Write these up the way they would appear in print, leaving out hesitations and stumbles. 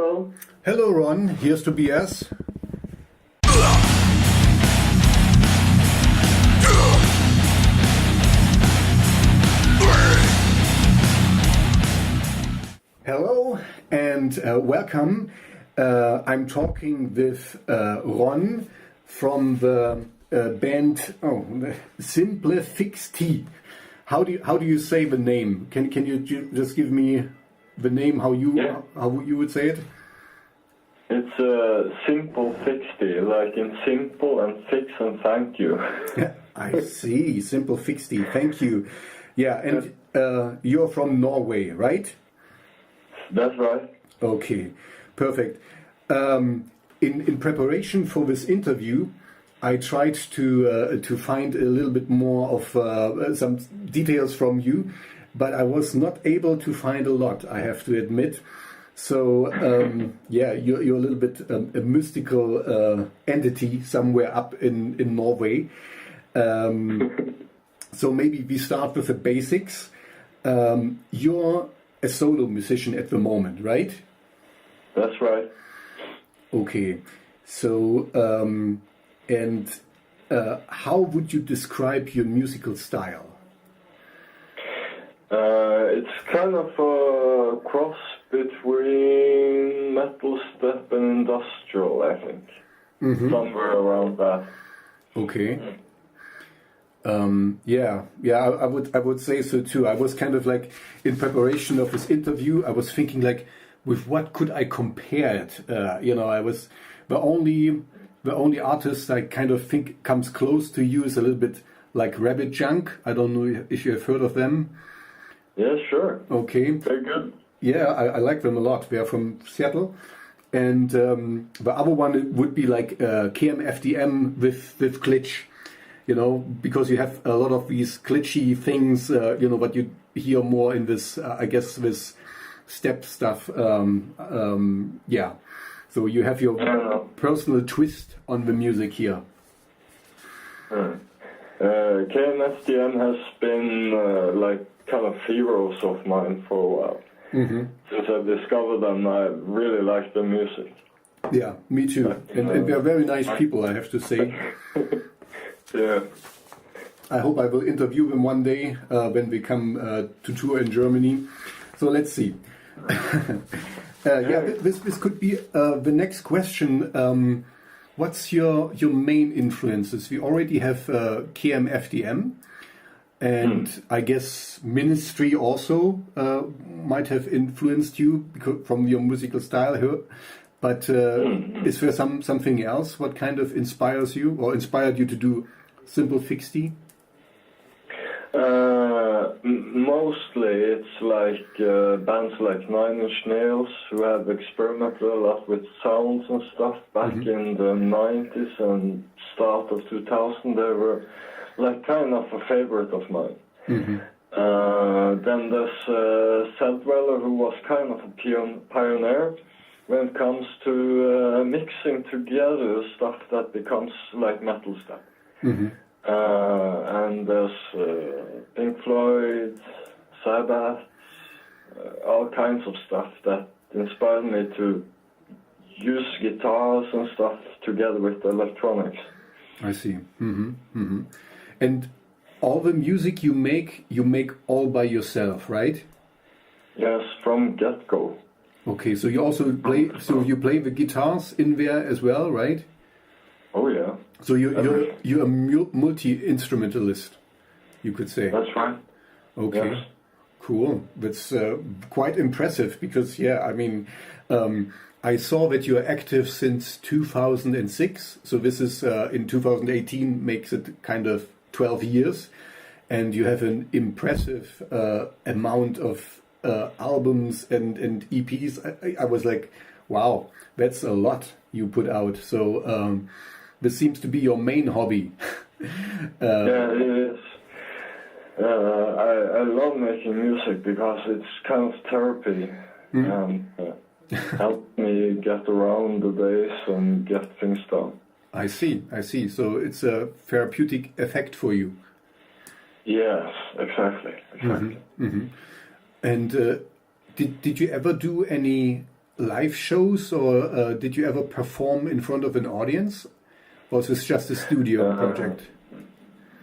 Hello. Hello, Ron. Here's Tobias. Hello and welcome. I'm talking with Ron from the band Simplefixty. How do you say the name? Can you just give me the name how you would say it? It's Simplefixty, like in simple and fix and thank you. I see, Simplefixty. Thank you. Yeah, and you're from Norway, right? That's right. Okay, perfect. In preparation for this interview, I tried to find a little bit more of some details from you, but I was not able to find a lot, I have to admit. So you're a little bit a mystical entity somewhere up in Norway. So maybe we start with the basics. You're a solo musician at the moment, right? That's right. Okay, so how would you describe your musical style? It's kind of a cross between metal step and industrial, I think. Mm-hmm. Somewhere around that. Okay. I would say so too. I was kind of like, in preparation of this interview, I was thinking like, with what could I compare it? I was the only artist I kind of think comes close to you is a little bit like Rabbit Junk. I don't know if you have heard of them. Yeah, sure. Okay. Very good. Yeah, I like them a lot. They are from Seattle. And the other one would be like KMFDM with glitch. Because you have a lot of these glitchy things, what you hear more in this, I guess, this step stuff. So you have your personal twist on the music here. KMFDM has been like kind of heroes of mine for a while. Mm-hmm. Since I discovered them, I really like the music. Yeah, me too. And they're very nice people, I have to say. Yeah. I hope I will interview them one day when we come to tour in Germany. So let's see. This could be the next question. What's your main influences? We already have KMFDM, and I guess Ministry also might have influenced you from your musical style here. But is there something else? What kind of inspires you or inspired you to do Simplefixty? Mostly it's like bands like Nine Inch Nails who have experimented a lot with sounds and stuff back in the 90s and start of 2000. They were like kind of a favorite of mine. Mm-hmm. Then there's Celldweller, who was kind of a pioneer when it comes to mixing together stuff that becomes like metal stuff. Mm-hmm. And there's Pink Floyd, Sabbath, all kinds of stuff that inspired me to use guitars and stuff together with electronics. I see. Mm-hmm. Mm-hmm. And all the music you make all by yourself, right? Yes, from get-go. Okay, so you also play. So you play the guitars in there as well, right? Oh yeah. So you're a multi-instrumentalist, you could say. That's right. Okay, yes. Cool. That's quite impressive because I saw that you are active since 2006. So this is in 2018 makes it kind of 12 years, and you have an impressive amount of albums and EPs. I was like, wow, that's a lot you put out. So this seems to be your main hobby. Yeah, it is. I love making music because it's kind of therapy and helps me get around the days and get things done. I see. So it's a therapeutic effect for you. Yes, exactly. Mm-hmm. Mm-hmm. And did you ever do any live shows, or did you ever perform in front of an audience? Or was this just a studio project?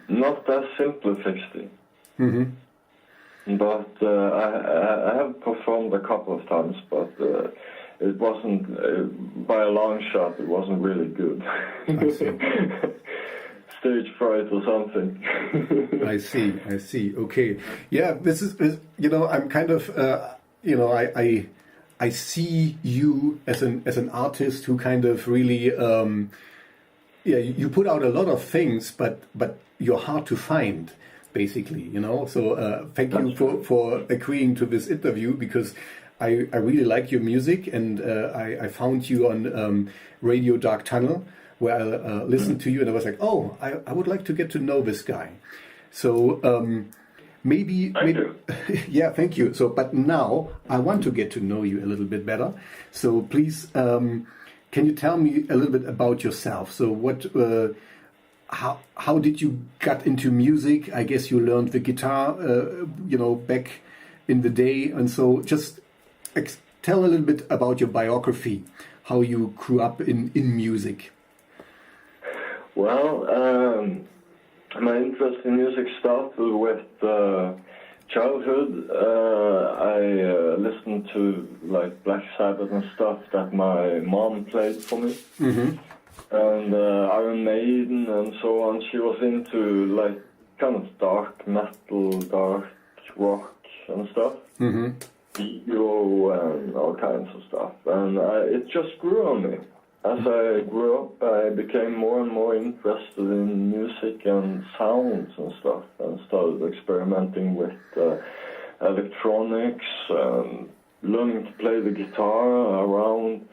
Not that Simplefixty. But I have performed a couple of times, but it wasn't, by a long shot, it wasn't really good. I see. Stage fright or something. I see. Okay. Yeah, this is, I'm kind of, I see you as an artist who kind of really, you put out a lot of things, but you're hard to find, basically, So thank you for agreeing to this interview, because I really like your music, and I found you on Radio Dark Tunnel, where I listened to you, and I was like, oh, I would like to get to know this guy. So maybe yeah, thank you. So, but now I want to get to know you a little bit better. So please, can you tell me a little bit about yourself? So what, how did you get into music? I guess you learned the guitar, back in the day, and so just tell a little bit about your biography, how you grew up in music. Well, my interest in music started with childhood. I listened to like Black Sabbath and stuff that my mom played for me, and Iron Maiden and so on. She was into like kind of dark metal, dark rock and stuff, ego and all kinds of stuff, and it just grew on me. As I grew up, I became more and more interested in music and sounds and stuff, and started experimenting with electronics, learning to play the guitar around.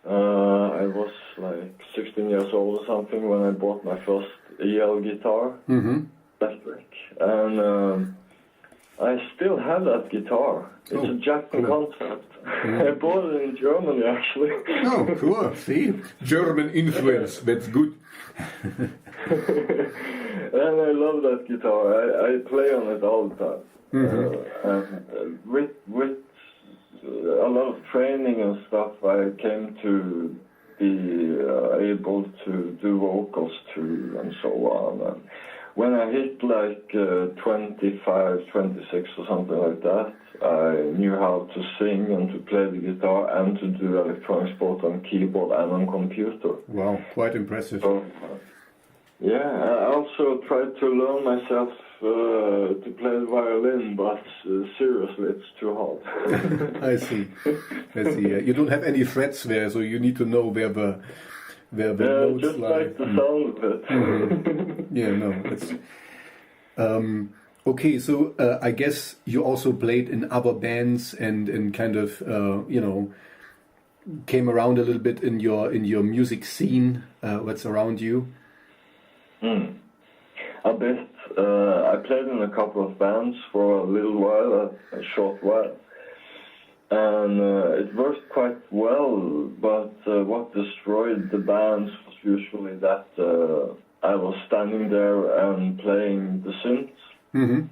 I was like 16 years old or something when I bought my first EL guitar, electric, and I still have that guitar. It's a Jackson concept. I bought it in Germany, actually. Oh, cool. See? German influence. That's good. And I love that guitar. I play on it all the time. And with a lot of training and stuff, I came to be able to do vocals too, and so on. And when I hit like 25, 26 or something like that, I knew how to sing and to play the guitar and to do electronics both on keyboard and on computer. Wow, quite impressive. So, yeah, I also tried to learn myself to play the violin, but seriously, it's too hard. I see. You don't have any frets there, so you need to know where the notes just lie. like the sound of it. Yeah, no, it's okay. So I guess you also played in other bands and kind of came around a little bit in your music scene. What's around you? A bit. I played in a couple of bands for a little while, a short while. And it worked quite well, but what destroyed the bands was usually that I was standing there and playing the synths.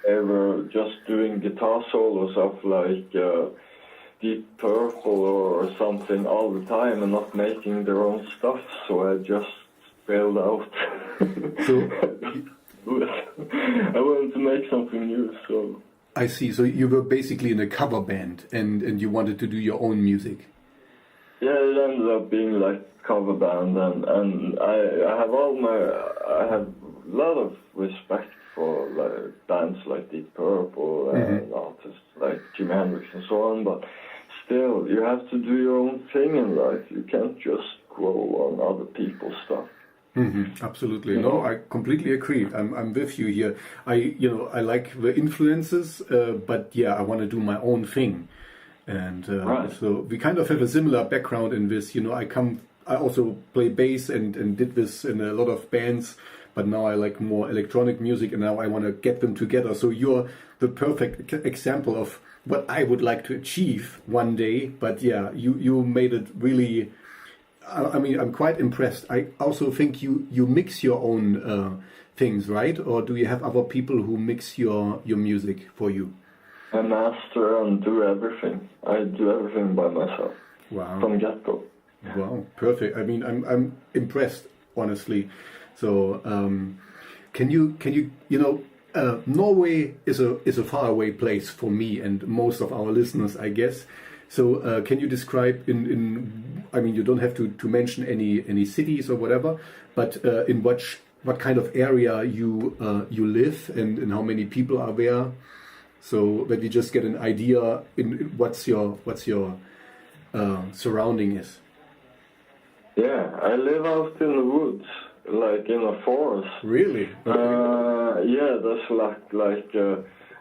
They were just doing guitar solos of like Deep Purple or something all the time and not making their own stuff, so I just bailed out. So I wanted to make something new, so... I see. So you were basically in a cover band, and you wanted to do your own music. Yeah, it ended up being like cover band, and I have a lot of respect for like bands like Deep Purple and artists like Jimi Hendrix and so on. But still, you have to do your own thing in life. You can't just grow on other people's stuff. Absolutely. No, I completely agree. I'm with you here. I like the influences, but yeah, I want to do my own thing. And so we kind of have a similar background in this. I also play bass and did this in a lot of bands, but now I like more electronic music, and now I want to get them together. So you're the perfect example of what I would like to achieve one day. But yeah, you made it really... I mean, I'm quite impressed. I also think you mix your own things, right? Or do you have other people who mix your music for you? I master and do everything. I do everything by myself. Wow. From get-go. Wow, perfect. I mean, I'm impressed, honestly. So, can you Norway is a faraway place for me and most of our listeners, I guess. So, can you describe I mean, you don't have to mention any cities or whatever, but in what kind of area you live and how many people are there, so that we just get an idea in what's your surrounding is. Yeah, I live out in the woods, like in a forest. Really? Yeah, there's like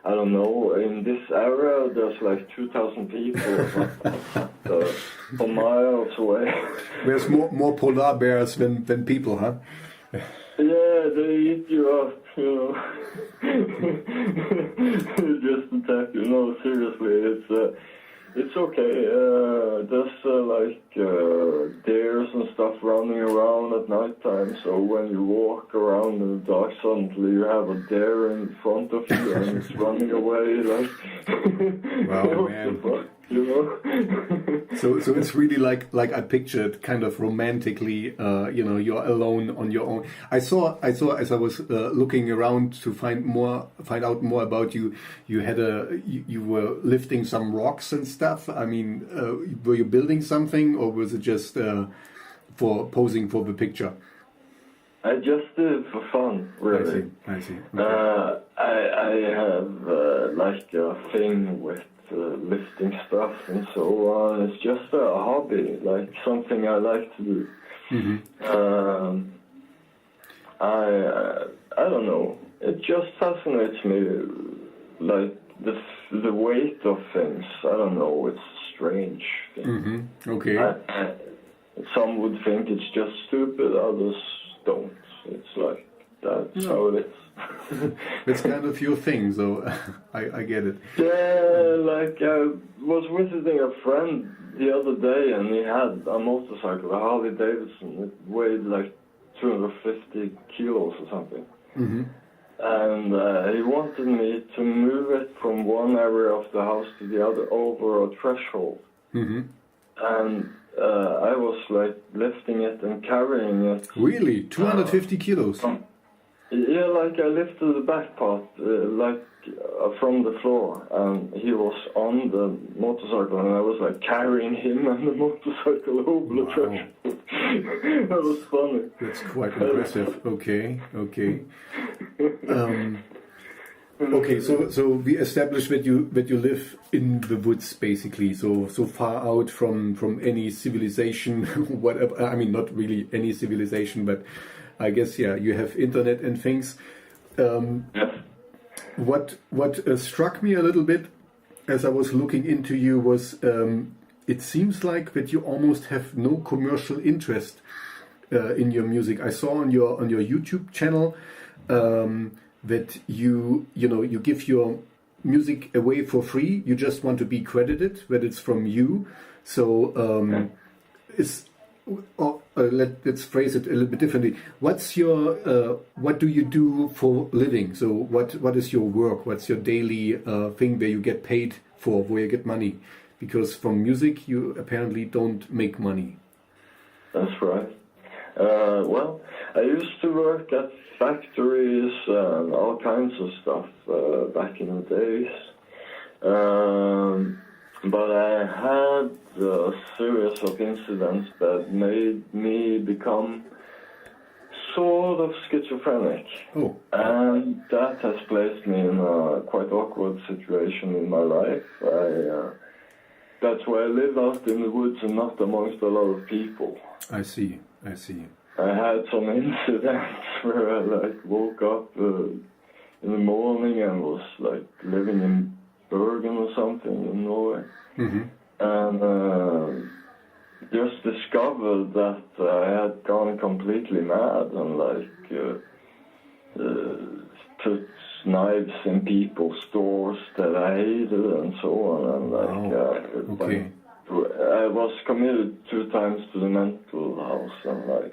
I don't know, in this area there's like 2,000 people for miles away. There's more polar bears than people, huh? Yeah, they eat you up, you know. Just attack you. No, seriously, it's okay. There's deers and stuff running around at night time. So when you walk around in the dark, suddenly you have a deer in front of you and it's running away. Like, wow, man. You know? So it's really like I pictured, kind of romantically. You're alone on your own. I saw as I was looking around to find out more about you. You were lifting some rocks and stuff. I mean, were you building something, or was it just for posing for the picture? I just did it for fun, really. I see. Okay. I have like a thing with lifting stuff and so on. It's just a hobby, like something I like to do. Mm-hmm. I don't know. It just fascinates me, like the weight of things. I don't know. It's a strange thing. Mm-hmm. Okay. Some would think it's just stupid. Others don't. It's like that's how it is. It's kind of your thing, so I get it. Yeah, like I was visiting a friend the other day, and he had a motorcycle, a Harley Davidson. It weighed like 250 kilos or something. Mm-hmm. And he wanted me to move it from one area of the house to the other over a threshold. Mm-hmm. And I was like lifting it and carrying it. Really? 250 kilos? Yeah, like I lifted the back part, from the floor, and he was on the motorcycle, and I was like carrying him and the motorcycle over the threshold. That was funny. That's quite impressive. Okay. Okay, so we established that you live in the woods, basically, so far out from any civilization, whatever. I mean, not really any civilization, but I guess you have internet and things. Yes. What struck me a little bit as I was looking into you was it seems like that you almost have no commercial interest in your music. I saw on your YouTube channel that you give your music away for free. You just want to be credited that it's from you. So let's phrase it a little bit differently. What's your what do you do for living? So what is your work? What's your daily thing where you get paid for, where you get money? Because from music you apparently don't make money. That's right. Well, I used to work at factories and all kinds of stuff back in the days. But I had a series of incidents that made me become sort of schizophrenic. Oh. And that has placed me in a quite awkward situation in my life. That's why I live out in the woods and not amongst a lot of people. I see. I had some incidents where I woke up in the morning and was living in Bergen or something in Norway. Mm-hmm. And just discovered that I had gone completely mad and put knives in people's stores that I hated and so on. And I was committed 2 times to the mental house, and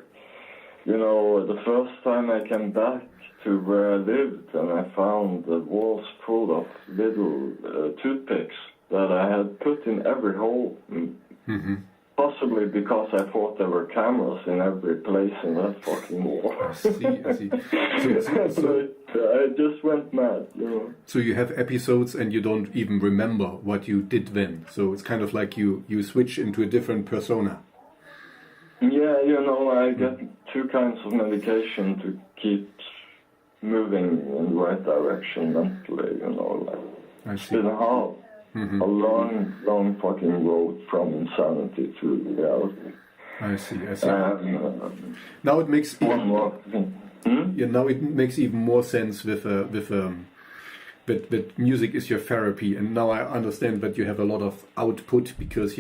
you know, the first time I came back to where I lived, and I found the walls full of little toothpicks that I had put in every hole. Mm-hmm. Possibly because I thought there were cameras in every place in that fucking wall. I see. So I just went mad, you know. So you have episodes and you don't even remember what you did then. So it's kind of like you switch into a different persona. Yeah, you know, I get 2 kinds of medication to keep moving in the right direction mentally, you know. Like, it's been hard. Mm-hmm. A long fucking road from insanity to reality. I see. Now it makes now it makes even more sense with music is your therapy, and now I understand that you have a lot of output because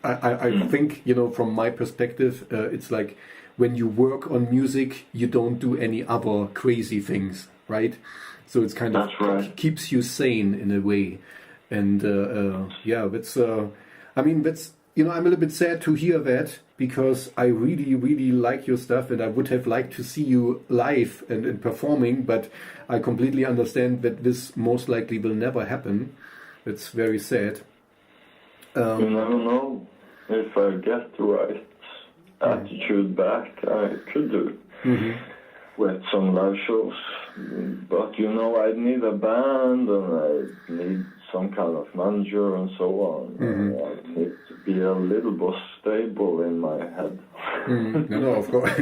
I think, you know, from my perspective, it's like when you work on music, you don't do any other crazy things, right? So it's kind of keeps you sane in a way. And that's I mean, that's, you know, I'm a little bit sad to hear that because I really like your stuff and I would have liked to see you live and performing, but I completely understand that this most likely will never happen. It's very sad. You never know. If I get the right attitude back, I could do with some live shows. But, you know, I need a band and I need some kind of manager and so on. I need to be a little bit stable in my head. No, of course.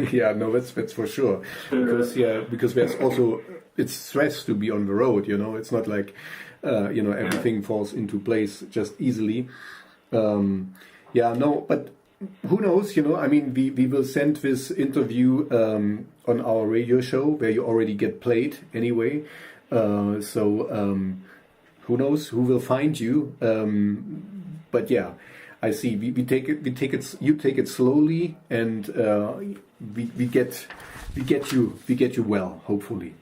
That's for sure. Because there's also, it's stress to be on the road, you know. It's not like, you know, everything falls into place just easily. But who knows, you know, I mean, we will send this interview on our radio show where you already get played anyway. Who knows who will find you? But yeah, I see. We take it. You take it slowly, and we get you well. Hopefully.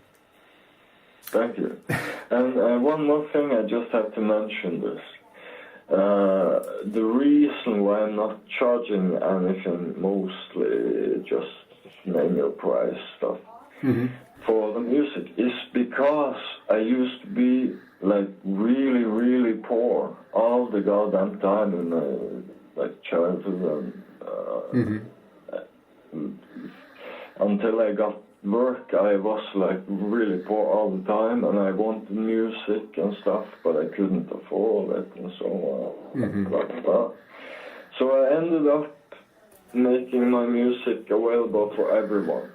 Thank you. And one more thing, I just have to mention this. The reason why I'm not charging anything, mostly just name your price stuff for the music, is because I used to be like really poor all the goddamn time in my like childhood and until I got work. I was like really poor all the time, and I wanted music and stuff, but I couldn't afford it and so on. Blah, blah, blah. So I ended up making my music available for everyone,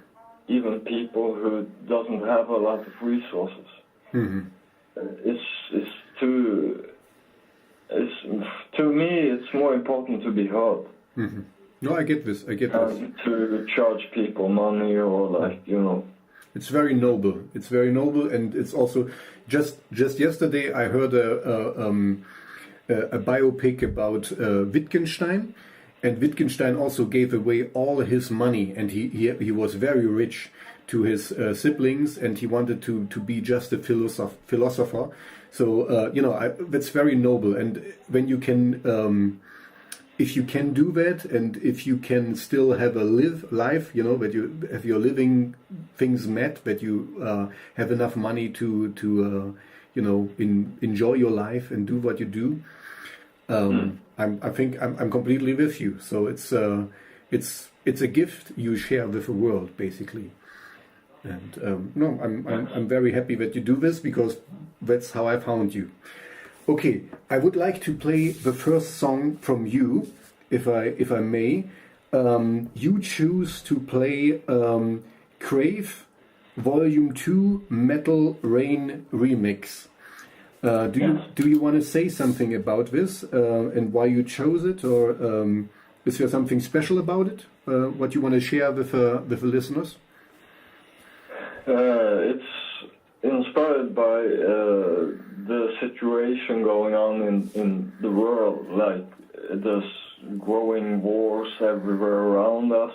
even people who doesn't have a lot of resources. To me, it's more important to be heard. No, I get this. To charge people money or like, you know. It's very noble. And it's also just yesterday I heard a biopic about Wittgenstein, and Wittgenstein also gave away all his money, and he was very rich to his siblings, and he wanted to be just a philosopher. So you know, that's very noble. And when you can. If you can do that, and if you can still have a life, you know, that you have your living things met, that you have enough money to you know, enjoy your life and do what you do. I think I'm completely with you. So it's a gift you share with the world, basically. And I'm very happy that you do this, because that's how I found you. Okay, I would like to play the first song from you, if I may. You choose to play Crave Volume 2 Metal Rain Remix. Do you want to say something about this and why you chose it, or is there something special about it? What you want to share with the listeners? It's inspired by the situation going on in the world. Like, there's growing wars everywhere around us,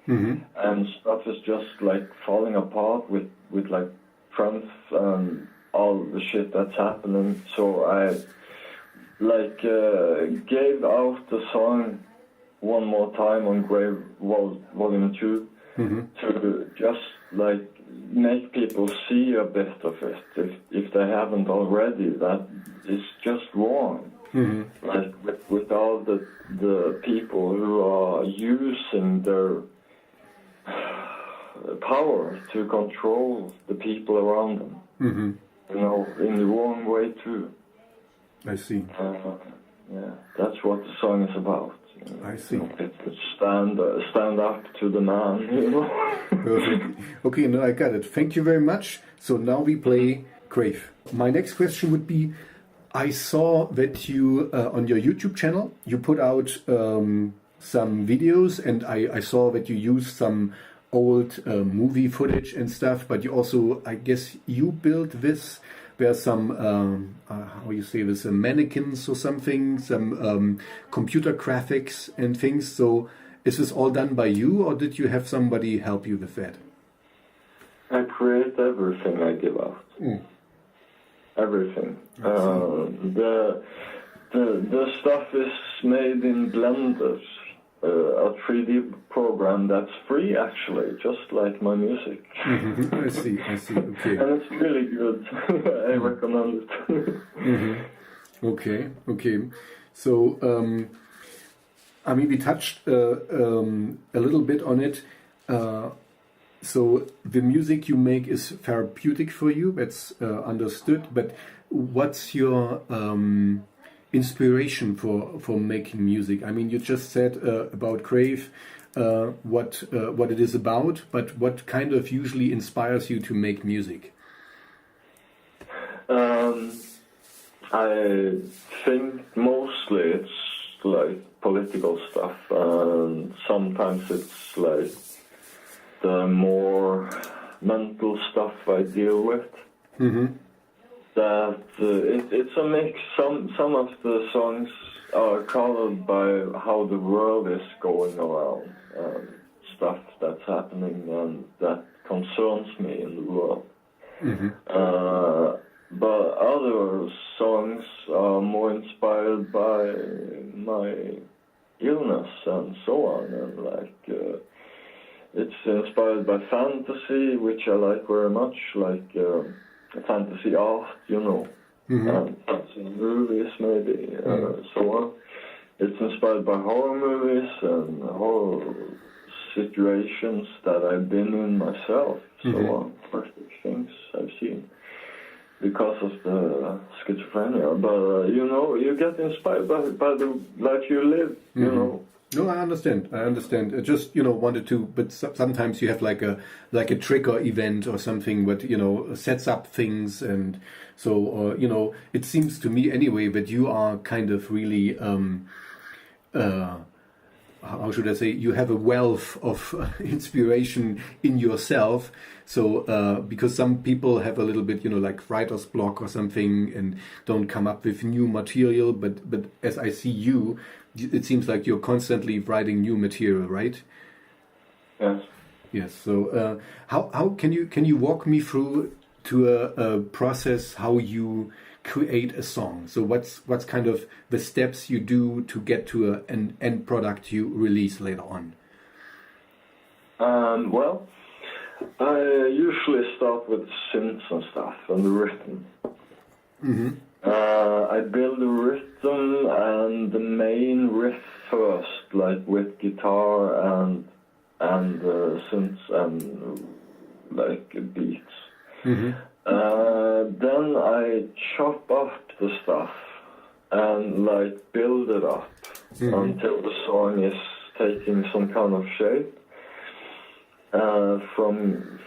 and stuff is just like falling apart with like Trump and all the shit that's happening. So I like gave out the song one more time on Grave Volume 2 to just like make people see a bit of it if they haven't already. That is just wrong. Like with all the people who are using their power to control the people around them, you know, in the wrong way too. I see. Yeah, that's what the song is about. I see. You know, stand up to the man, you know. Perfect. Okay, no, I got it. Thank you very much. So now we play Crave. My next question would be, I saw that you, on your YouTube channel, you put out some videos, and I saw that you used some old movie footage and stuff, but you also, I guess you built this. There are some, how you say this, mannequins or something, some computer graphics and things. So is this all done by you, or did you have somebody help you with that? I create everything I give out. Everything. The stuff is made in Blender, a 3D program that's free, actually, just like my music. I see, okay. And it's really good. I recommend it. Okay. So, I mean, we touched a little bit on it. So the music you make is therapeutic for you, that's understood, but what's your inspiration for making music? I mean, you just said about Crave, what it is about, but what kind of usually inspires you to make music? I think mostly it's like political stuff, and sometimes it's like the more mental stuff I deal with. That it's a mix. Some of the songs are colored by how the world is going around, stuff that's happening and that concerns me in the world. But other songs are more inspired by my illness and so on, and like it's inspired by fantasy, which I like very much, like fantasy art, you know, and fantasy movies maybe, so on. It's inspired by horror movies and horror situations that I've been in myself, so on, horrific things I've seen because of the schizophrenia. But, you know, you get inspired by the life you live, you know. No, I understand. I just, you know, wanted to, but sometimes you have like a trigger event or something that, you know, sets up things, and so, you know, it seems to me anyway that you are kind of really, how should I say, you have a wealth of inspiration in yourself. So, because some people have a little bit, you know, like writer's block or something and don't come up with new material, but as I see you, it seems like you're constantly writing new material, right? Yes. Yes. So, how can you walk me through to a process how you create a song? So, what's kind of the steps you do to get to an end product you release later on? Well, I usually start with synths and stuff and the rhythm. I build the rhythm and the main riff first, like with guitar and synths and like beats. Then I chop up the stuff and like build it up until the song is taking some kind of shape.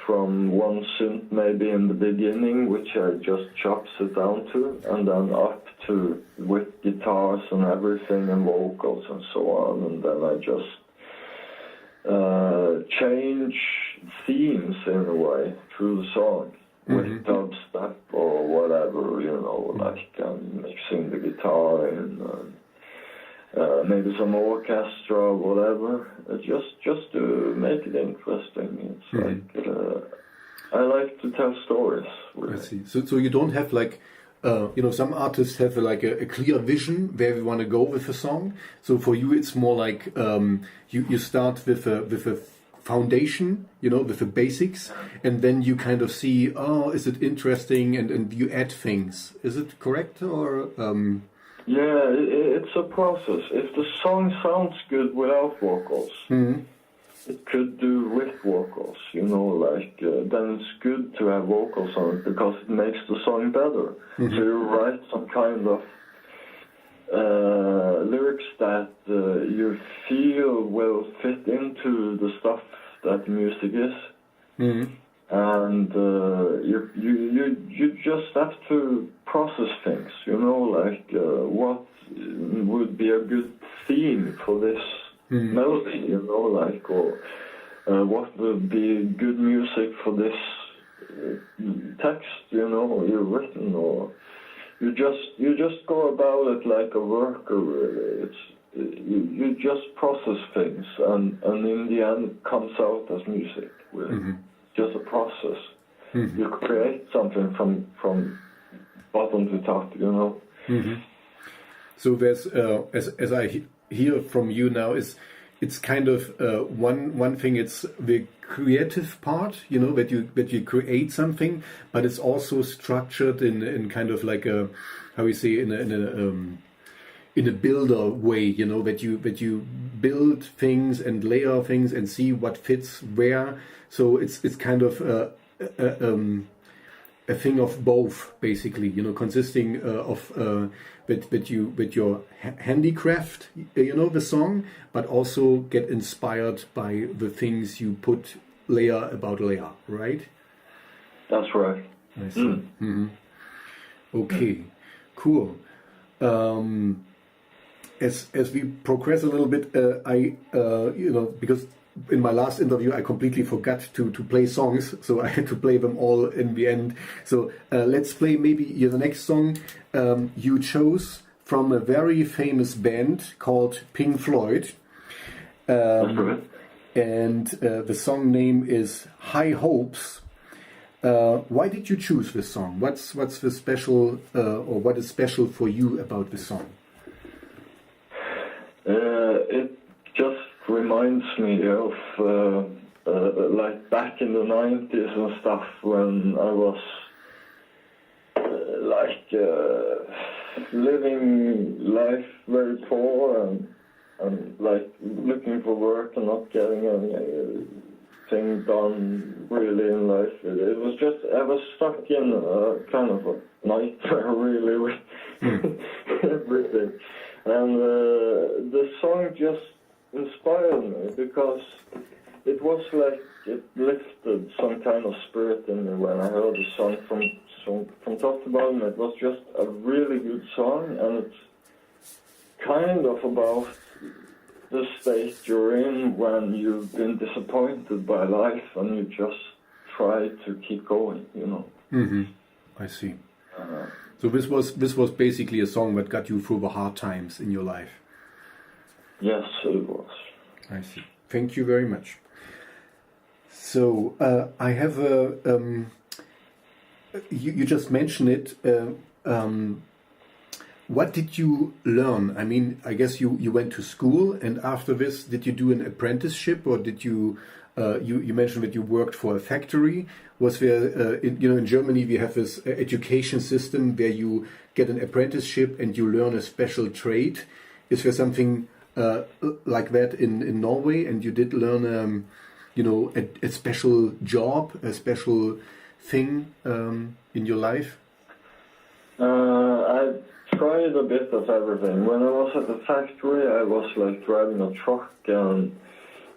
From one synth maybe in the beginning, which I just chops it down to, and then up to with guitars and everything and vocals and so on, and then I just change themes in a way through the song with dubstep or whatever, you know, like mixing the guitar in. Maybe some orchestra or whatever, just to make it interesting. It's like I like to tell stories. Really. I see. So you don't have like, you know, some artists have like a clear vision where we want to go with a song. So for you, it's more like you start with a foundation, with the basics, and then you kind of see, is it interesting, and you add things. Is it correct, or? Yeah, it's a process. If the song sounds good without vocals, it could do with vocals, then it's good to have vocals on it because it makes the song better. So you write some kind of lyrics that you feel will fit into the stuff that music is. And you just have to process things, what would be a good theme for this melody, or what would be good music for this text, you've written, or you just go about it like a worker, really. You just process things, and in the end it comes out as music, really. Just a process. You create something from bottom to top, So there's, as I hear from you now, it's kind of one thing. It's the creative part, that you create something, but it's also structured in kind of like a, how we say, in a builder way, that you build things and layer things and see what fits where. So it's kind of a thing of both, basically, consisting of with your handicraft, the song, but also get inspired by the things you put layer about layer, right? That's right. I see. Okay, cool. As we progress a little bit, because in my last interview I completely forgot to play songs, so I had to play them all in the end. So let's play maybe the next song you chose from a very famous band called Pink Floyd. And the song name is High Hopes. Why did you choose this song? What's the special, or what is special for you about this song? It just reminds me of like back in the 90s and stuff, when I was living life very poor and like looking for work and not getting anything done really in life. It was just, I was stuck in a kind of a nightmare really with everything. And the song just inspired me because it was like it lifted some kind of spirit in me when I heard the song from top to bottom. It was just a really good song, and it's kind of about the state you're in when you've been disappointed by life and you just try to keep going, I see. So this was basically a song that got you through the hard times in your life. Yes, it was. I see. Thank you very much. So I have a. You just mentioned it. What did you learn? I mean, I guess you went to school, and after this, did you do an apprenticeship, or did you? You mentioned that you worked for a factory. Was there, in Germany, we have this education system where you get an apprenticeship and you learn a special trade. Is there something like that in Norway? And you did learn, a special job, a special thing in your life? I tried a bit of everything. When I was at the factory, I was like driving a truck and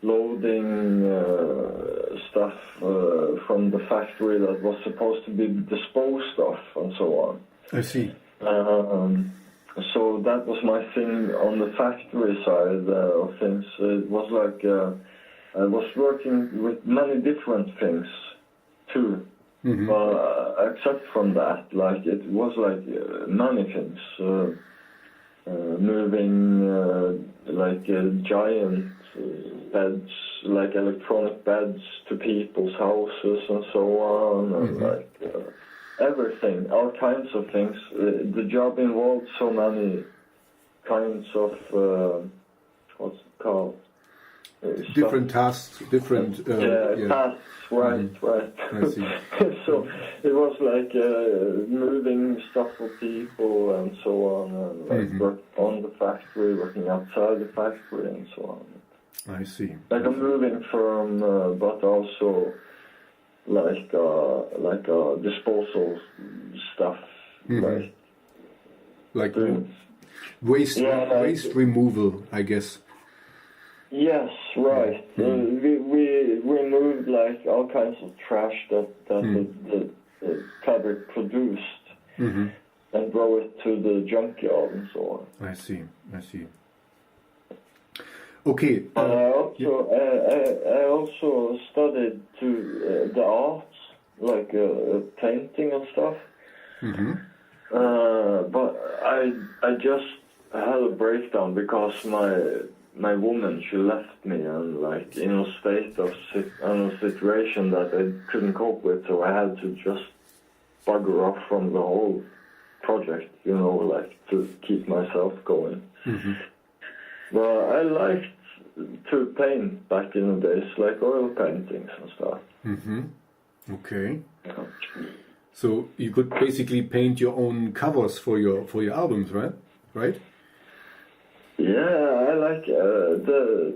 loading stuff from the factory that was supposed to be disposed of and so on. I see. So that was my thing on the factory side of things. It was like I was working with many different things too. Except from that, like it was like many things. Moving like giant beds, like electronic beds to people's houses and so on, and like everything, all kinds of things. The job involved so many kinds of what's it called? different tasks, different tasks. Right. I see. So it was like moving stuff for people and so on, and like work on the factory, working outside the factory, and so on. I see. Like a moving firm, but also like disposal stuff, like waste removal, I guess. Yes, right. We moved like all kinds of trash that the fabric produced, and drove it to the junkyard and so on. I see. Okay. I also studied the arts, like painting and stuff. But I just had a breakdown because my woman, she left me, and like in a state of a situation that I couldn't cope with, so I had to just bugger off from the whole project, like to keep myself going. But I liked to paint back in the days, like oil paintings and stuff. Okay. So you could basically paint your own covers for your albums, right? Yeah, I like the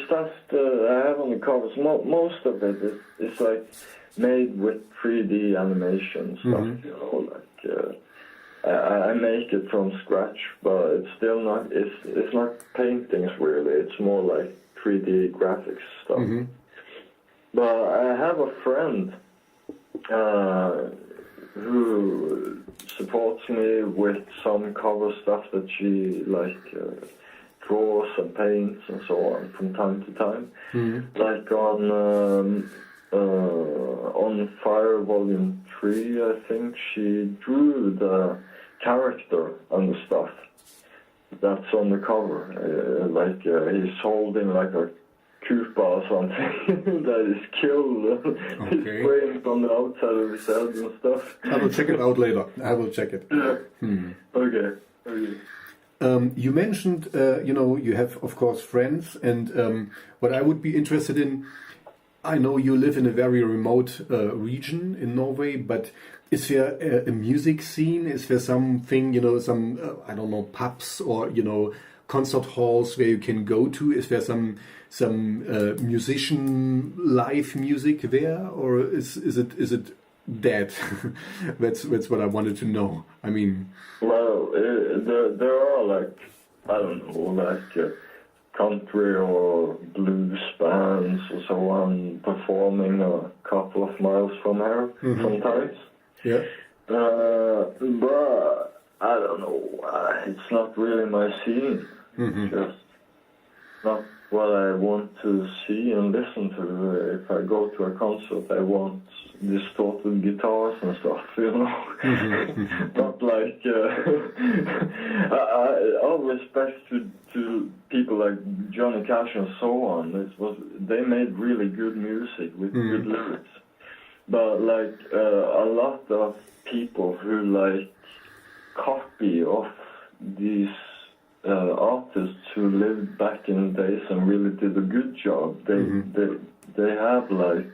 stuff that I have on the covers. Most of it is like made with 3D animation stuff. Like I make it from scratch, but it's still not. It's not paintings really. It's more like 3D graphics stuff. But I have a friend who supports me with some cover stuff that she draws and paints and so on from time to time. Like on Fire Volume 3, I think she drew the character and the stuff that's on the cover. He's holding like a Koopa or something that is killed. He's framed on the outside of his head and stuff. I will check it out later. I will check it. Okay. You mentioned, you have, of course, friends, and what I would be interested in, I know you live in a very remote region in Norway, but is there a music scene? Is there something, I don't know, pubs or, concert halls where you can go to? Is there some musician live music there, or is it dead? That's what I wanted to know. I mean, well, there are like, I don't know, like country or blues bands or so on performing a couple of miles from here sometimes. Yeah. But I don't know. It's not really my scene. It's just not what I want to see and listen to. If I go to a concert, I want distorted guitars and stuff, Not like... all respect to people like Johnny Cash and so on. They made really good music with good lyrics. But like a lot of people who like copy of these artists who lived back in the days and really did a good job. They have like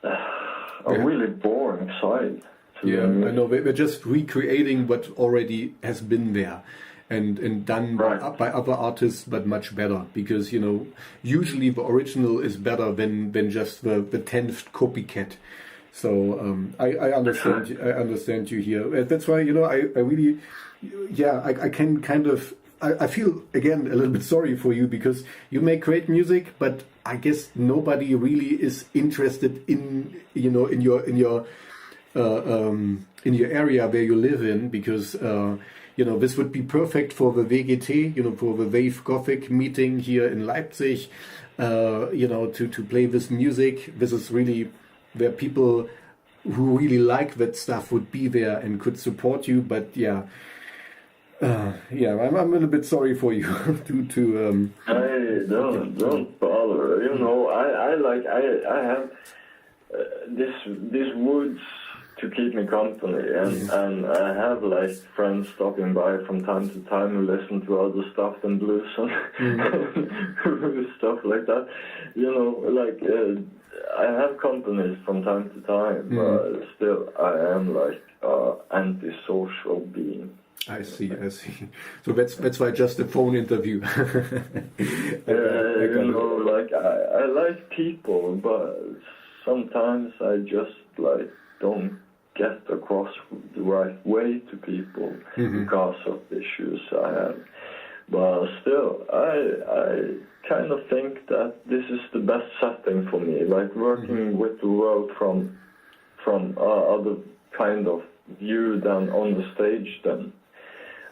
a really boring side. Yeah, I know. We're just recreating what already has been there and done by other artists, but much better, because usually the original is better than just the 10th copycat. So I understand. I understand you here. That's why I really. Yeah, I can kind of. I feel again a little bit sorry for you, because you make great music, but I guess nobody really is interested in in your area where you live in, because this would be perfect for the VGT, for the Wave Gothic meeting here in Leipzig. To play this music. This is really where people who really like that stuff would be there and could support you. But yeah. I'm a little bit sorry for you. Hey, don't bother. I have these woods to keep me company, and I have like friends stopping by from time to time who listen to other stuff than blues and stuff like that. You know, like I have companies from time to time, but still I am like antisocial being. I see. So that's why just a phone interview. You know, like I like people, but sometimes I just like don't get across the right way to people because of issues I have. But still, I kind of think that this is the best setting for me, like working with the world from other kind of view than on the stage then.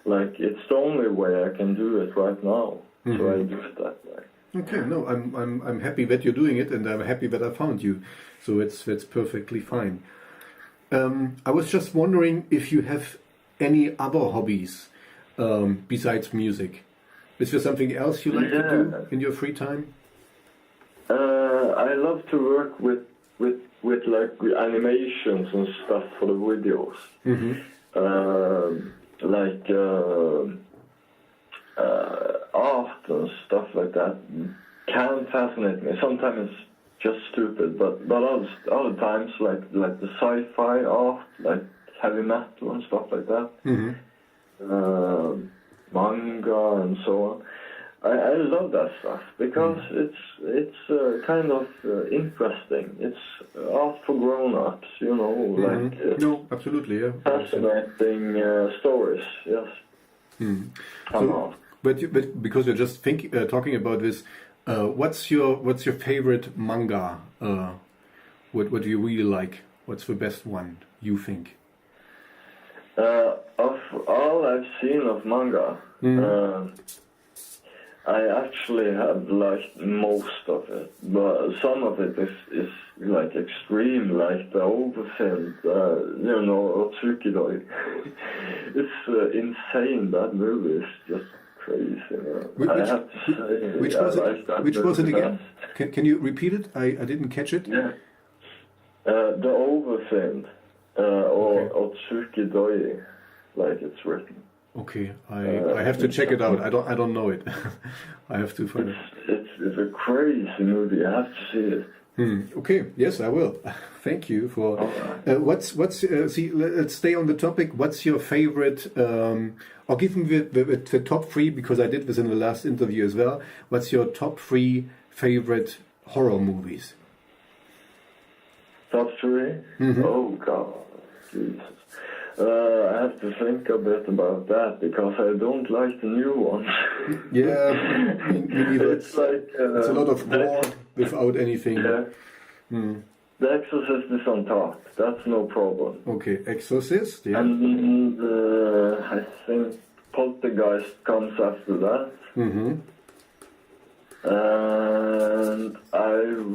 Like, it's the only way I can do it right now, so I do it that way. Okay, no, I'm happy that you're doing it, and I'm happy that I found you. So that's perfectly fine. I was just wondering if you have any other hobbies besides music. Is there something else you like to do in your free time? I love to work with like animations and stuff for the videos. Like art and stuff like that can fascinate me. Sometimes it's just stupid, but other times like the sci-fi art, like heavy metal and stuff like that, manga and so on. I love that stuff because it's kind of interesting. It's art for grown-ups, you know, like no, absolutely, yeah. Fascinating stories, yes. So, but because you're just talking about this, what's your favorite manga? What do you really like? What's the best one you think? Of all I've seen of manga, I actually have liked most of it, but some of it is like extreme, like the overfilled, you know, Otsukidoi. It's insane. That movie is just crazy. I have to say, which was it again? Can you repeat it? I didn't catch it. Yeah. The overfilled, or Otsukidoi, like it's written. Okay, I have to check it out. I don't know it. I have to find it. It's a crazy movie. I have to see it. Okay, yes, I will. Thank you for. What's see? Let's stay on the topic. What's your favorite? Or give me the top three, because I did this in the last interview as well. What's your top three favorite horror movies? Top three? Oh God, Jesus. I have to think a bit about that because I don't like the new ones. Yeah, me neither. It's like it's a lot of gore without anything. Yeah. The Exorcist is on top. That's no problem. Okay, Exorcist. Yeah. And I think Poltergeist comes after that. And I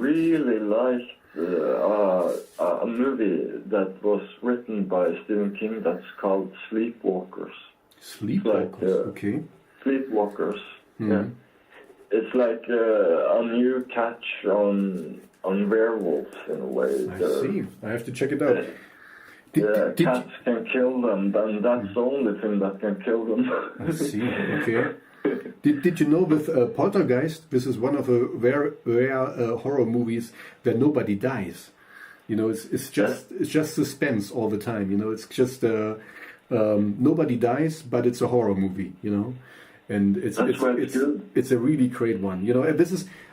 really liked a movie that was written by Stephen King that's called Sleepwalkers. Sleepwalkers, okay. Sleepwalkers, yeah. It's like a new catch on werewolves in a way. I see. I have to check it out. Cats can kill them, and that's the only thing that can kill them. I see, okay. Did you know with Poltergeist, this is one of the rare horror movies where nobody dies. You know, it's just suspense all the time. You know, it's just nobody dies, but it's a horror movie. You know, and it's a really great one. You know, and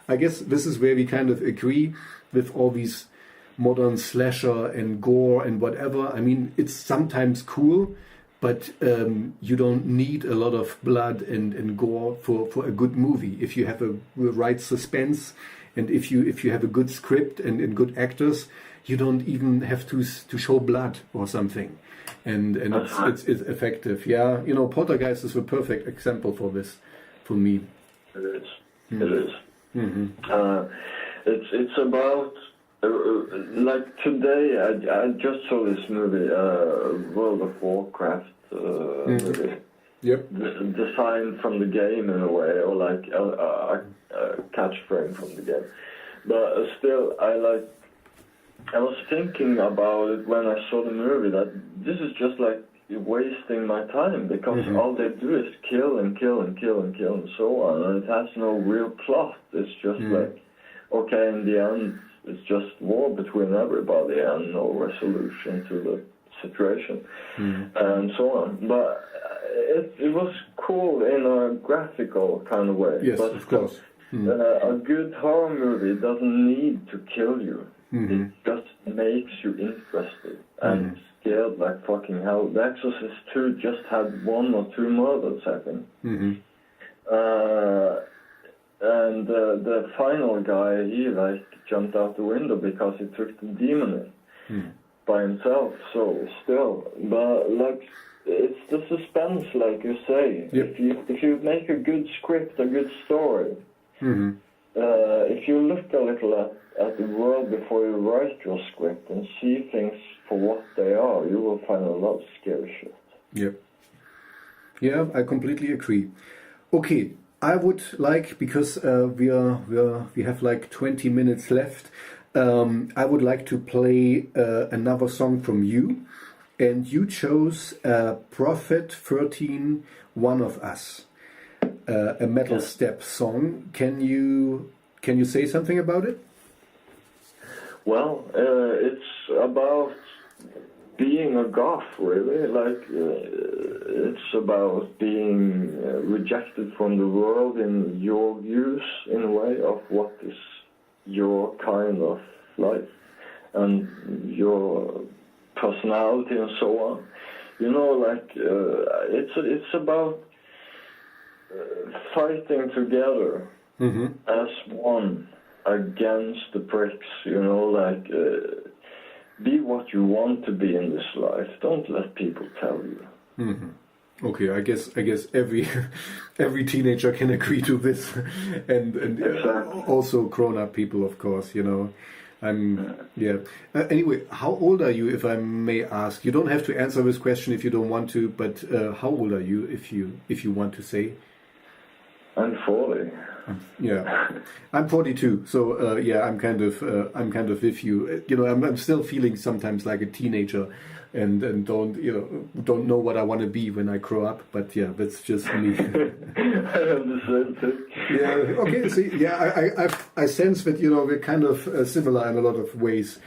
I guess this is where we kind of agree with all these modern slasher and gore and whatever. I mean, it's sometimes cool. But you don't need a lot of blood and gore for a good movie. If you have a right suspense, and if you have a good script and good actors, you don't even have to show blood or something, and it's effective. Yeah, you know, Poltergeist is a perfect example for this, for me. It is. It is. It's about. Like today, I just saw this movie, World of Warcraft movie. Yep. Designed from the game in a way, or like a catch frame from the game. But still, I like I was thinking about it when I saw the movie that this is just like wasting my time because all they do is kill and kill and kill and kill and so on, and it has no real plot. It's just like, okay, in the end, it's just war between everybody and no resolution to the situation and so on. But it was cool in a graphical kind of way. Yes, but of course. A good horror movie doesn't need to kill you. It just makes you interested and scared like fucking hell. The Exorcist 2 just had 1 or 2 murders, I think. And the final guy, he like jumped out the window because he took the demon in by himself. So still, but like it's the suspense, like you say. Yep. If you make a good script, a good story, if you look a little at the world before you write your script and see things for what they are, you will find a lot of scary shit. Yep. Yeah, I completely agree. Okay, I would like, because we have like 20 minutes left, I would like to play another song from you, and you chose Prophet 13, One of Us, a metal step song. Can you say something about it? Well, it's about being a goth, really. Like, it's about being rejected from the world in your views, in a way, of what is your kind of life and your personality and so on. You know, like, it's about fighting together as one against the pricks, you know, like, be what you want to be in this life. Don't let people tell you. Okay, I guess every teenager can agree to this, and Exactly. Also grown-up people, of course, you know. Anyway, how old are you, if I may ask? You don't have to answer this question if you don't want to, but how old are you, if you want to say? I'm 40. Yeah, I'm 42, so I'm kind of with you. You know, I'm still feeling sometimes like a teenager, and don't know what I want to be when I grow up. But yeah, that's just me. I have the same thing. Yeah. Okay. See. Yeah. I sense that, you know, we're kind of similar in a lot of ways.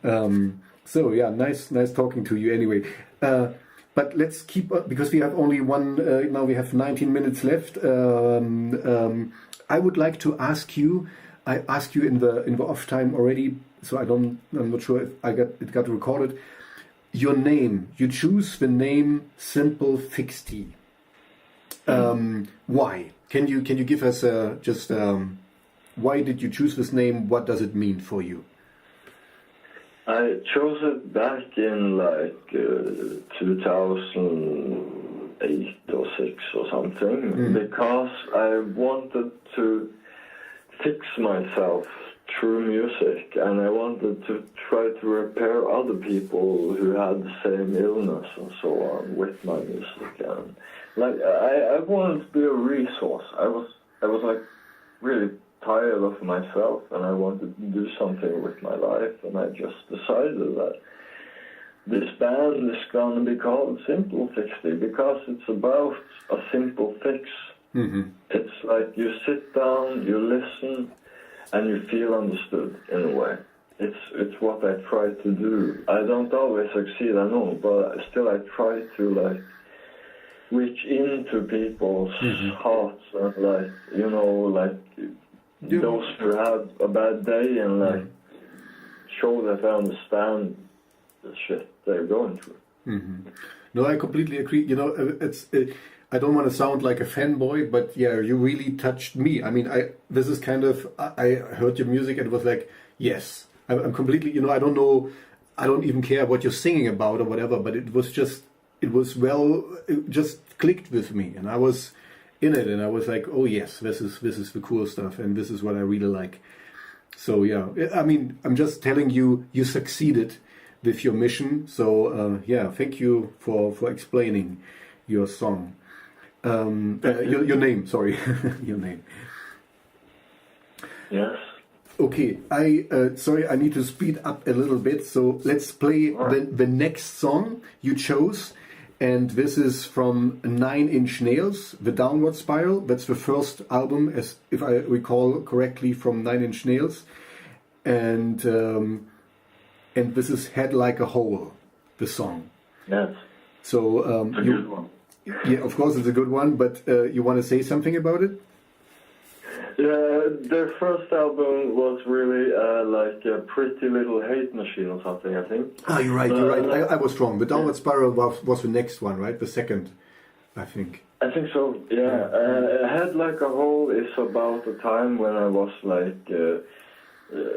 So yeah, nice talking to you. Anyway. But let's keep up, because we have only one. Now we have 19 minutes left. I would like to ask you. I asked you in the off time already, so I'm not sure if it got recorded. Your name. You choose the name Simplefixty. Why? Can you give us why did you choose this name? What does it mean for you? I chose it back in like 2008 or 6 or something because I wanted to fix myself through music, and I wanted to try to repair other people who had the same illness and so on with my music. And like I wanted to be a resource. I was like really tired of myself, and I wanted to do something with my life, and I just decided that this band is going to be called Simplefixty because it's about a simple fix. It's like you sit down, you listen, and you feel understood in a way. It's what I try to do. I don't always succeed, I know, but still I try to like reach into people's hearts and like, you know, like those who have a bad day and like show that I understand the shit they're going through. No, I completely agree. You know, I don't want to sound like a fanboy, but yeah, you really touched me. I mean, this is kind of, I heard your music and it was like, yes, I'm completely, you know, I don't know, I don't even care what you're singing about or whatever, but it just clicked with me, and I was in it, and I was like, oh yes, this is the cool stuff, and this is what I really like. So yeah, I mean, I'm just telling you, you succeeded with your mission. So thank you for explaining your song, your name. Sorry, your name. Yes. Okay, sorry, I need to speed up a little bit. So let's play the next song you chose, and this is from 9 Inch Nails, The Downward Spiral. That's the first album, as if I recall correctly, from 9 Inch Nails, and this is Head Like a Hole, the song. Yes. So it's a good one. Yeah, of course it's a good one, but you want to say something about it? Yeah, their first album was really like a Pretty Little Hate Machine or something, I think. Ah, you're right. I was wrong. The Downward Spiral was the next one, right? The second, I think. I think so, yeah. Head Like a Hole is about the time when I was like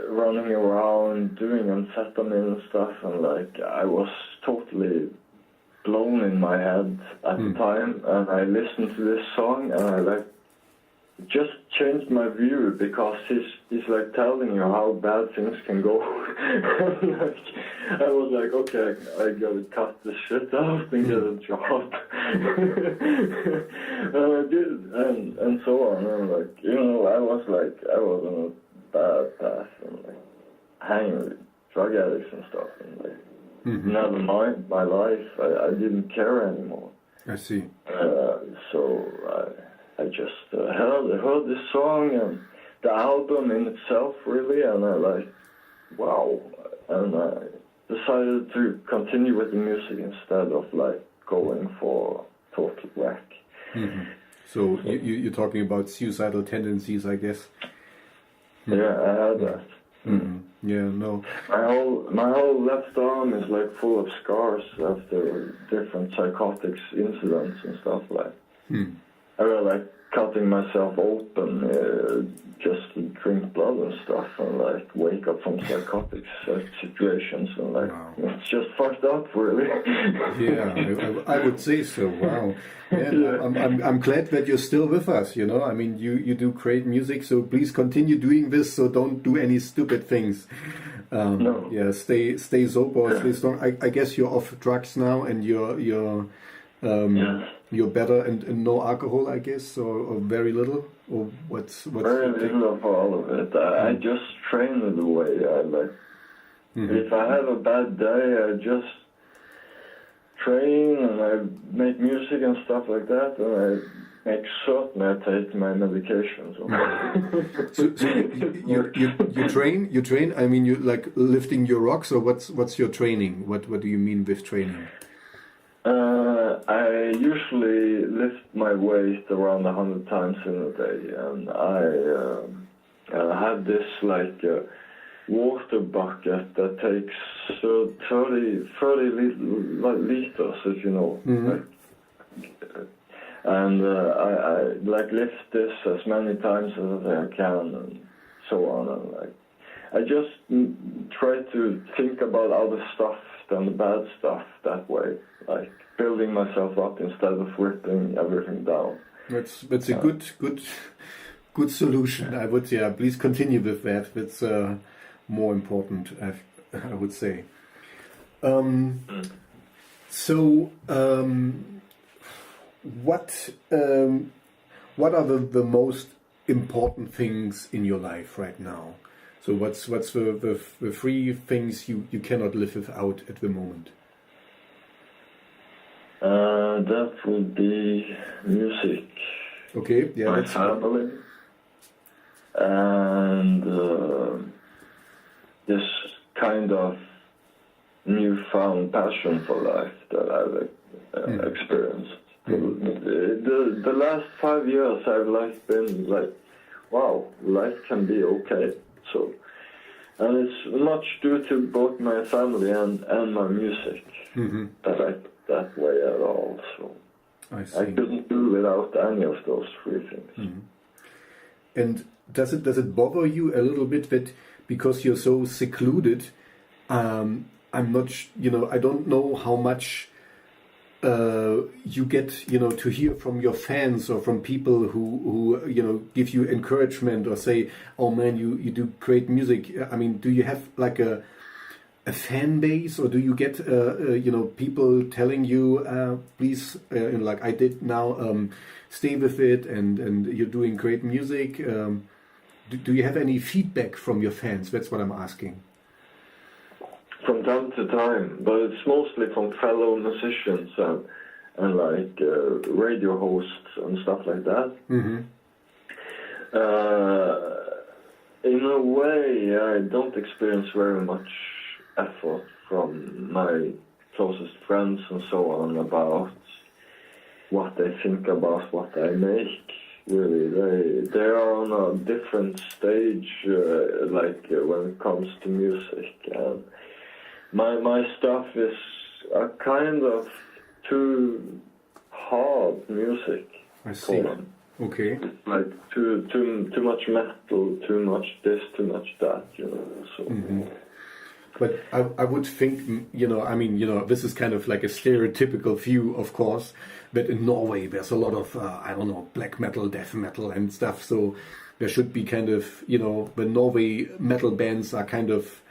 running around doing amphetamine and stuff, and like I was totally blown in my head at the time, and I listened to this song and I like just changed my view, because he's like telling you how bad things can go. Like, I was like, okay, I gotta cut this shit out and get a job. And I did, and so on. And like, you know, I was on a bad path, and like hanging with drug addicts and stuff, and like never mind my life. I didn't care anymore. I see. So I just heard this song and the album in itself, really, and I like, wow, and I decided to continue with the music instead of like going for total whack. So you're talking about suicidal tendencies, I guess. Yeah, I had that. Yeah, no. My whole left arm is like full of scars after different psychotic incidents and stuff like. I was like cutting myself open just to drink blood and stuff, and like wake up from psychotic situations, and like it's just fucked up, really. Yeah, I would say so. Wow. Yeah, I'm glad that you're still with us. You know, I mean, you do great music, so please continue doing this. So don't do any stupid things. No. Yeah, stay sober, stay strong. I guess you're off drugs now, and you're better, and no alcohol, I guess, or very little, or what's very little of all of it. I just train it away. I like if I have a bad day, I just train and I make music and stuff like that, and I make certain I take my medications. So you train. I mean, you like lifting your rocks, or what's your training? What do you mean with training? I usually lift my weight around 100 times in a day, and I have this like water bucket that takes 30 liters, if you know. And I like lift this as many times as I can, and so on. And like I just try to think about other stuff than the bad stuff that way, like building myself up instead of ripping everything down. That's a good solution. I would please continue with that. That's more important, I would say. What are the most important things in your life right now? So what's the 3 things you cannot live without at the moment? That would be music. Okay, yeah. My family. And this kind of newfound passion for life that I've experienced. The last 5 years I've like been like, wow, life can be okay. So, and it's much due to both my family and my music that I that way at all. So I couldn't do without any of those 3 things. And does it bother you a little bit that because you're so secluded, I'm not, I don't know how much you get, to hear from your fans or from people who give you encouragement or say, oh man, you do great music. I mean, do you have like a fan base, or do you get people telling you, please, like I did now, stay with it, and you're doing great music? do you have any feedback from your fans? That's what I'm asking. From time to time, but it's mostly from fellow musicians and like radio hosts and stuff like that. Mm-hmm. In a way, I don't experience very much effort from my closest friends and so on about what they think about what I make. Really, they are on a different stage, when it comes to music, and my stuff is a kind of too hard music. I see. For them. Okay. It's like too much metal, too much this, too much that, you know. So. Mm-hmm. But I would think, this is kind of like a stereotypical view, of course, that in Norway there's a lot of, black metal, death metal and stuff. So there should be kind of, the Norway metal bands are kind of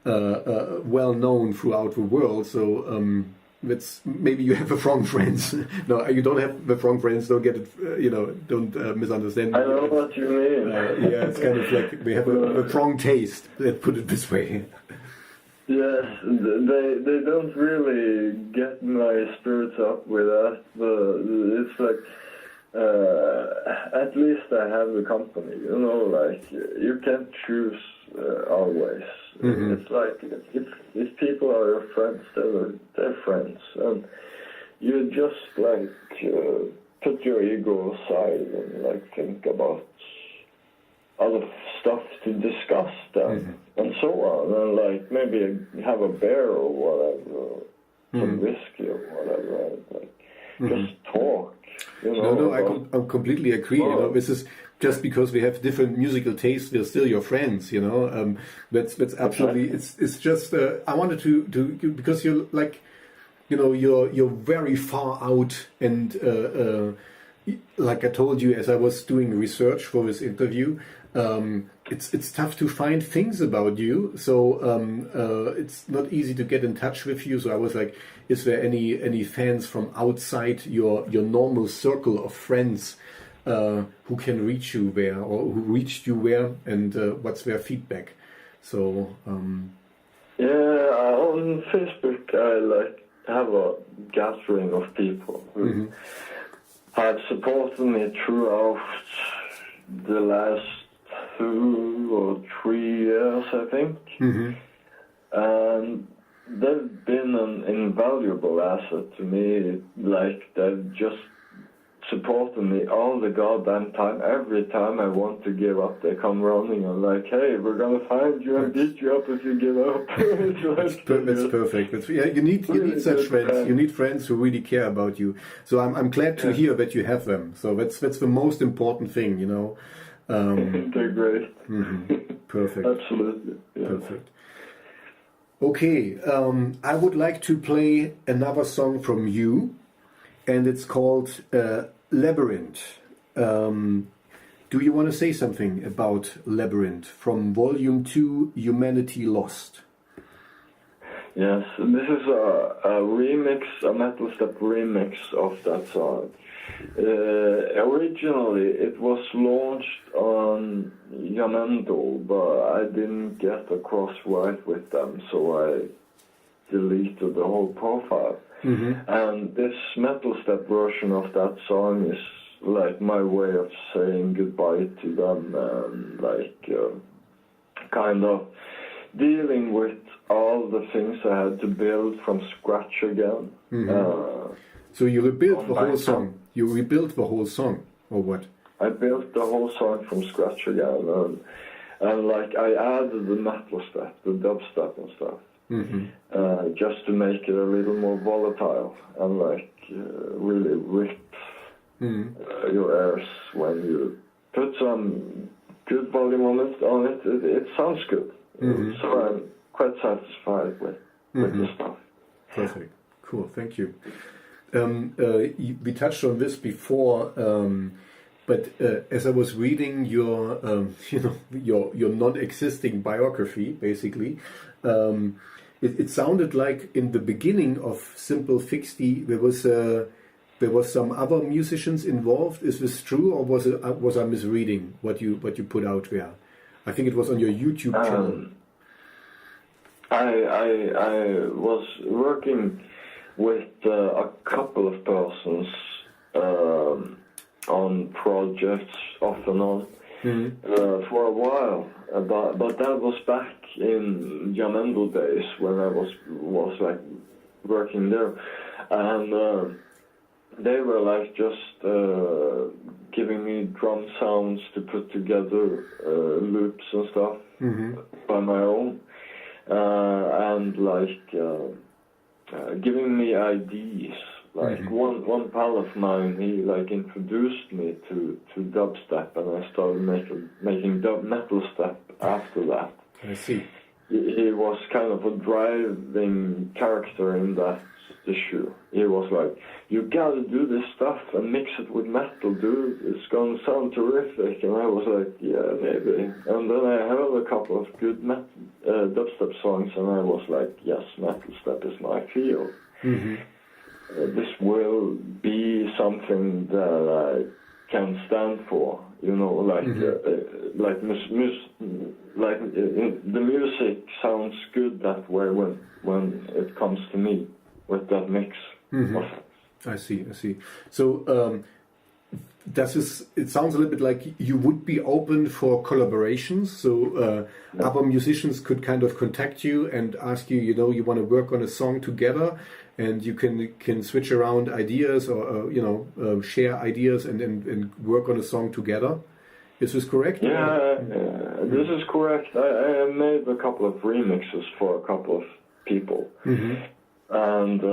well known throughout the world. So that's maybe you have the wrong friends. No, you don't have the wrong friends. Don't get it, don't misunderstand. I know what you mean. Yeah, it's kind of like we have a wrong taste. Let's put it this way. Yes, they don't really get my spirits up with that, but it's like, at least I have the company, like, you can't choose always. Mm-hmm. It's like, if people are your friends, they're friends, and you just, like, put your ego aside and, like, think about other stuff to discuss and so on, and like maybe have a beer or whatever, some whiskey or whatever, just talk. I completely agree. This is just because we have different musical tastes, we're still your friends. That's absolutely. It's just I wanted to because you're like, you're very far out and. Like I told you, as I was doing research for this interview, it's tough to find things about you. So it's not easy to get in touch with you. So I was like, is there any fans from outside your normal circle of friends who can reach you there, or who reached you where, and what's their feedback? So yeah, on Facebook I have a gathering of people who have supported me throughout the last 2 or 3 years, I think. Mm-hmm. And they've been an invaluable asset to me. Like, they've just supported me all the goddamn time. Every time I want to give up, they come running and like, hey, we're gonna find you and beat you up if you give up. It's that's perfect. You need such friends. You need friends who really care about you. So I'm glad to hear that you have them. So that's the most important thing, They're great. Mm-hmm. Perfect. Absolutely. Yeah. Perfect. Okay, I would like to play another song from you, and it's called Labyrinth. Do you want to say something about Labyrinth from Volume 2, Humanity Lost? Yes, this is a remix, a metal step remix of that song. Originally, it was launched on Yamendo, but I didn't get across right with them, so I deleted the whole profile. Mm-hmm. And this metal step version of that song is like my way of saying goodbye to them, and kind of dealing with all the things I had to build from scratch again. Mm-hmm. So you rebuilt the whole song? You rebuilt the whole song, or what? I built the whole song from scratch again, and like I added the metal step, the dubstep and stuff. Mm-hmm. Just to make it a little more volatile and really rip your ears when you put some good volume on it. It sounds good. Mm-hmm. So I'm quite satisfied with the stuff. Perfect. Cool. Thank you. We touched on this before, but as I was reading your non-existing biography, basically. It sounded like in the beginning of Simplefixty there was there was some other musicians involved. Is this true, or was I misreading what you put out there? I think it was on your YouTube channel. I was working with a couple of persons on projects off and on for a while, but that was back in Jamendo days when I was like working there, and they were like just giving me drum sounds to put together loops and stuff by my own, and like giving me ideas. Like one pal of mine, he like introduced me to dubstep, and I started making metal step after that. I see. He was kind of a driving character in that issue. He was like, "You gotta do this stuff and mix it with metal, dude. It's gonna sound terrific." And I was like, "Yeah, maybe." And then I heard a couple of good dubstep songs, and I was like, "Yes, metal step is my field. This will be something that I can stand for." You know, like the music sounds good that way when it comes to me with that mix. I see. So it sounds a little bit like you would be open for collaborations. So other musicians could kind of contact you and ask you, you want to work on a song together, and you can switch around ideas or share ideas and work on a song together. Is this correct? Yeah, this is correct. I made a couple of remixes for a couple of people, and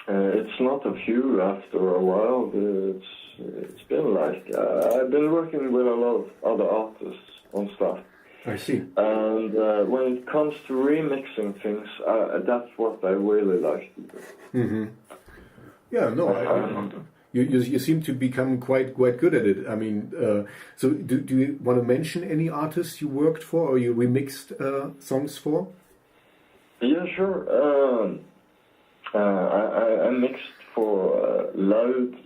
it's not a few after a while. It's been like I've been working with a lot of other artists on stuff. I see. And when it comes to remixing things, that's what I really like to do. Yeah, no, you seem to become quite good at it. I mean, so do you want to mention any artists you worked for or you remixed songs for? Yeah, sure. I mixed for Loud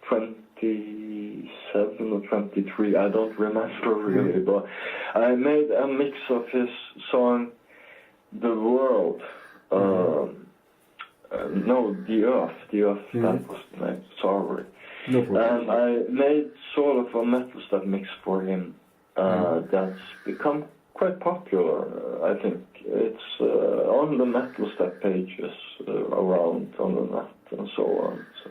27 or 23, I don't remember really, but I made a mix of his song The World. No, The Earth, that was the name, sorry. No problem. And I made sort of a metal stuff mix for him that's become quite popular, I think. It's on the metal step pages around on the net and so on. So.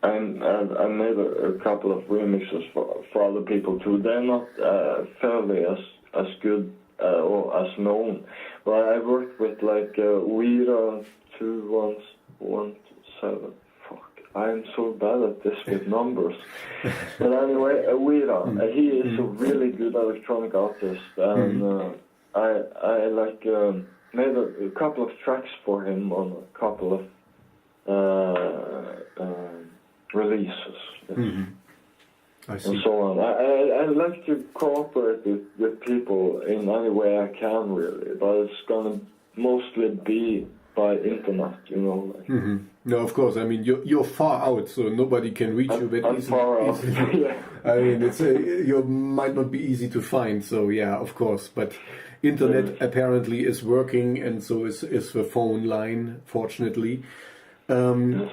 And I made a couple of remixes for other people too. They're not fairly as good or as known, but I worked with like Weira 2117. I'm so bad at this with numbers. But anyway, Weira, he is a really good electronic artist, and I like made a couple of tracks for him on a couple of releases. I see. And so on. I like to cooperate with people in any way I can, really, but it's gonna mostly be by internet, Like. No, of course. I mean, you're far out, so nobody can reach you. But I'm far out. Yeah. I mean, you might not be easy to find. So yeah, of course. But internet apparently is working, and so is the phone line. Fortunately, I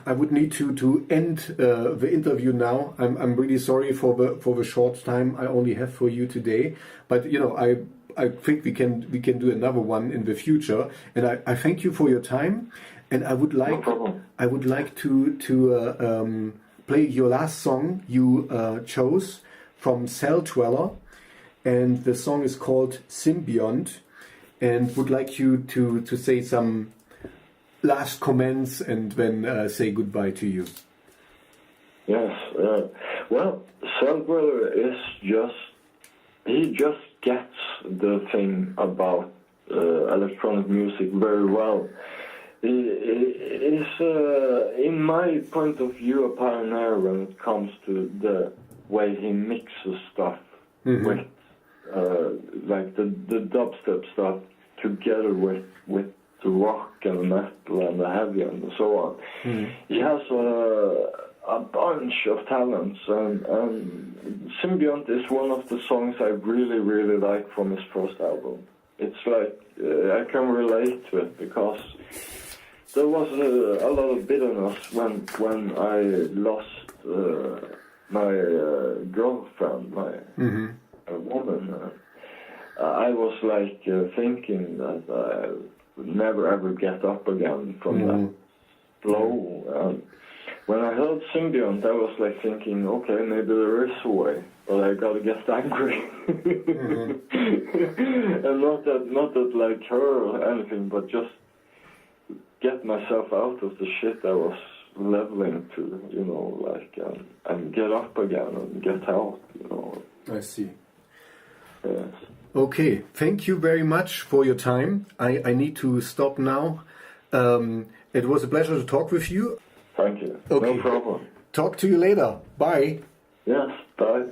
would need to end the interview now. I'm really sorry for the short time I only have for you today. But I think we can do another one in the future. And I thank you for your time. And I would like to play your last song you chose from Cell Dweller, and the song is called Symbiont. And would like you to say some last comments and then say goodbye to you. Yes. Well, Cell Dweller is he just gets the thing about electronic music very well. He is, in my point of view, a pioneer when it comes to the way he mixes stuff with like the dubstep stuff together with the rock and the metal and the heavy and so on. He has a bunch of talents, and Symbiont is one of the songs I really, really like from his first album. It's like, I can relate to it because there was a lot of bitterness when I lost my girlfriend, my woman. I was like thinking that I would never ever get up again from that blow. When I heard Symbiont, I was like thinking, okay, maybe there is a way, but I gotta get angry. And not that like her or anything, but just get myself out of the shit I was leveling to, you know, like, and get up again and get out, you know. I see. Yes. Okay, thank you very much for your time. I need to stop now. It was a pleasure to talk with you. Thank you. Okay. No problem. Talk to you later. Bye. Yes, bye.